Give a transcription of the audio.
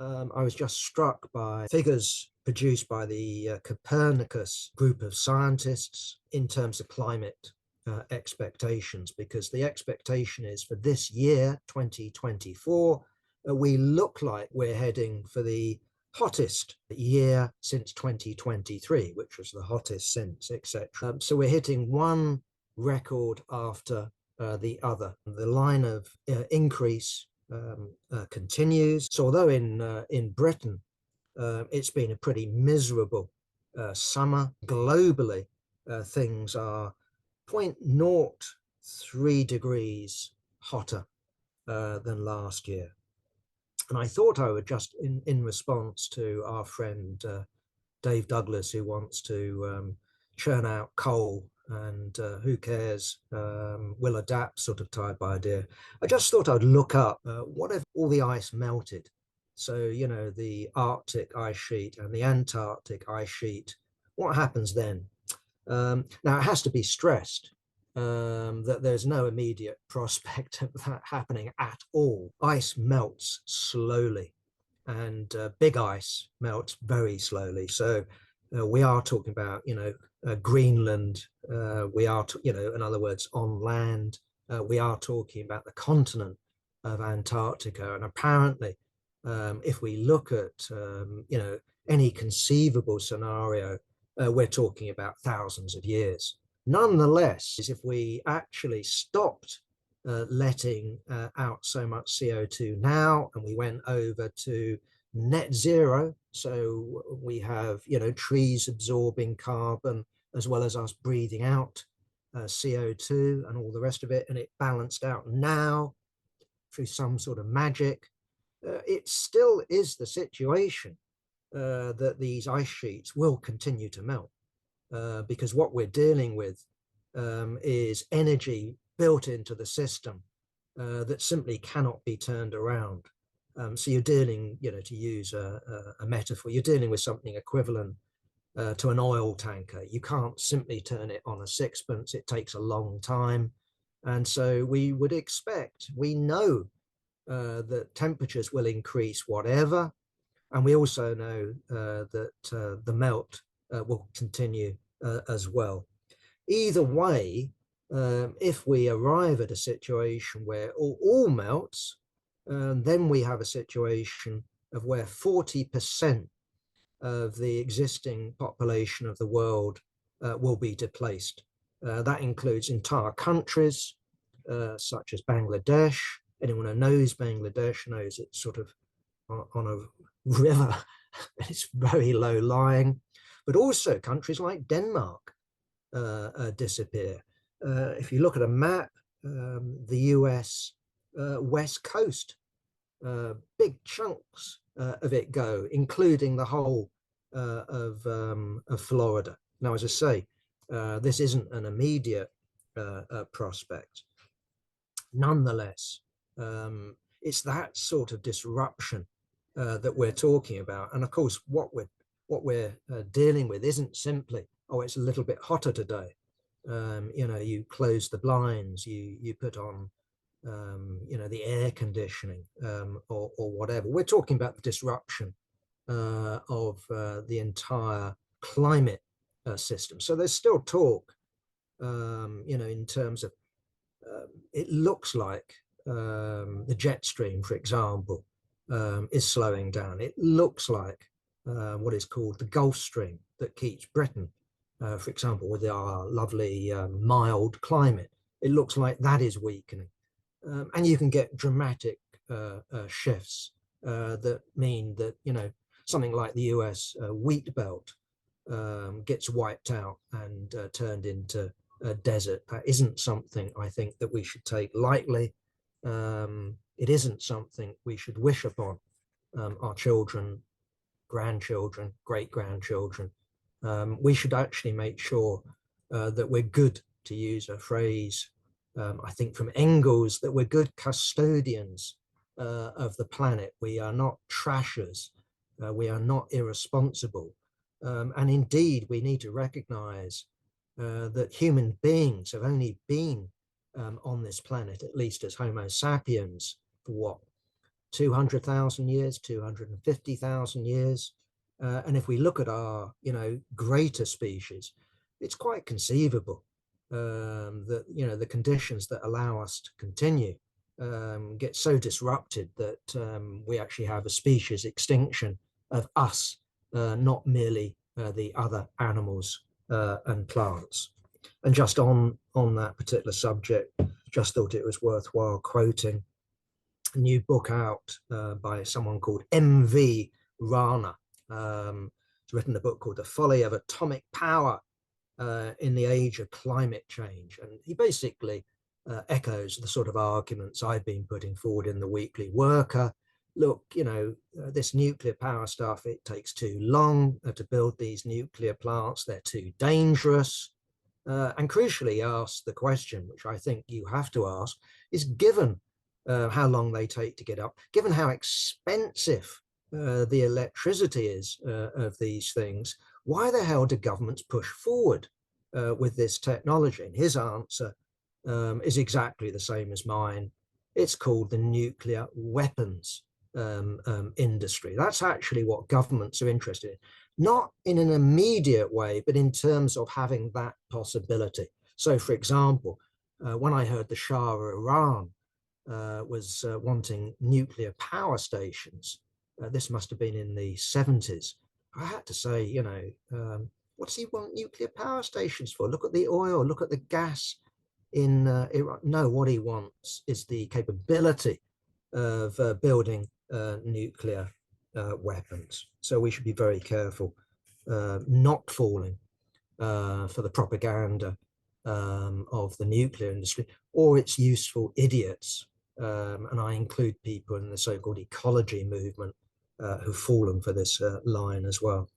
I was just struck by figures produced by the Copernicus group of scientists in terms of climate expectations, because the expectation is for this year, 2024, we look like we're heading for the hottest year since 2023, which was the hottest since, etc. So we're hitting one record after the other. The line of increase continues. So although in Britain it's been a pretty miserable summer globally, things are 0.03 degrees hotter than last year. And I thought I would just, in response to our friend Dave Douglas, who wants to churn out coal and who cares, will adapt sort of type idea. I just thought I'd look up what if all the ice melted? So, you know, the Arctic ice sheet and the Antarctic ice sheet, what happens then? Now, it has to be stressed that there's no immediate prospect of that happening at all. Ice melts slowly, and big ice melts very slowly. So we are talking about, Greenland. We are, in other words, on land. We are talking about the continent of Antarctica. And apparently, if we look at, any conceivable scenario, we're talking about thousands of years. Nonetheless, if we actually stopped letting out so much CO2 now, and we went over to net zero, so we have, trees absorbing carbon as well as us breathing out CO2 and all the rest of it, and it balanced out now through some sort of magic, it still is the situation that these ice sheets will continue to melt. Because what we're dealing with is energy built into the system that simply cannot be turned around. So you're dealing, to use a metaphor, you're dealing with something equivalent to an oil tanker. You can't simply turn it on a sixpence. It takes a long time. And so we would expect, we know that temperatures will increase whatever. And we also know that the melt will continue as well. Either way, if we arrive at a situation where all melts, then we have a situation of where 40% of the existing population of the world will be displaced. That includes entire countries, such as Bangladesh. Anyone who knows Bangladesh knows it's sort of on a river. It's very low lying, but also countries like Denmark disappear. If you look at a map, the US west coast, big chunks of it go, including the whole of Florida. Now, as I say, this isn't an immediate prospect. Nonetheless, it's that sort of disruption that we're talking about. And of course, what we're dealing with isn't simply, oh, it's a little bit hotter today. You close the blinds, you put on, the air conditioning or whatever. We're talking about the disruption of the entire climate system. So there's still talk, in terms of, it looks like the jet stream, for example, is slowing down. It looks like what is called the Gulf Stream that keeps Britain, for example, with our lovely mild climate. It looks like that is weakening. And you can get dramatic shifts that mean that, something like the US wheat belt gets wiped out and turned into a desert. That isn't something I think that we should take lightly. It isn't something we should wish upon our children, grandchildren, great-grandchildren. We should actually make sure that we're good, to use a phrase, I think from Engels, that we're good custodians of the planet. We are not trashers. We are not irresponsible. And indeed, we need to recognize that human beings have only been on this planet, at least as Homo sapiens, for what, 200,000 years, 250,000 years. And if we look at our, greater species, it's quite conceivable that, the conditions that allow us to continue get so disrupted that we actually have a species extinction of us, not merely the other animals and plants. And just on that particular subject, just thought it was worthwhile quoting a new book out by someone called M.V. Rana. He's written a book called The Folly of Atomic Power in the Age of Climate Change. And he basically echoes the sort of arguments I've been putting forward in the Weekly Worker. Look, this nuclear power stuff, it takes too long to build these nuclear plants. They're too dangerous. And crucially ask the question, which I think you have to ask, is given how long they take to get up, given how expensive the electricity is of these things, why the hell do governments push forward with this technology? And his answer is exactly the same as mine. It's called the nuclear weapons industry. That's actually what governments are interested in, not in an immediate way, but in terms of having that possibility. So, for example, when I heard the Shah of Iran was wanting nuclear power stations, this must have been in the 70s. I had to say, what does he want nuclear power stations for? Look at the oil, look at the gas in Iran. No, what he wants is the capability of building nuclear weapons. So we should be very careful not falling for the propaganda of the nuclear industry or its useful idiots. And I include people in the so-called ecology movement who've fallen for this line as well.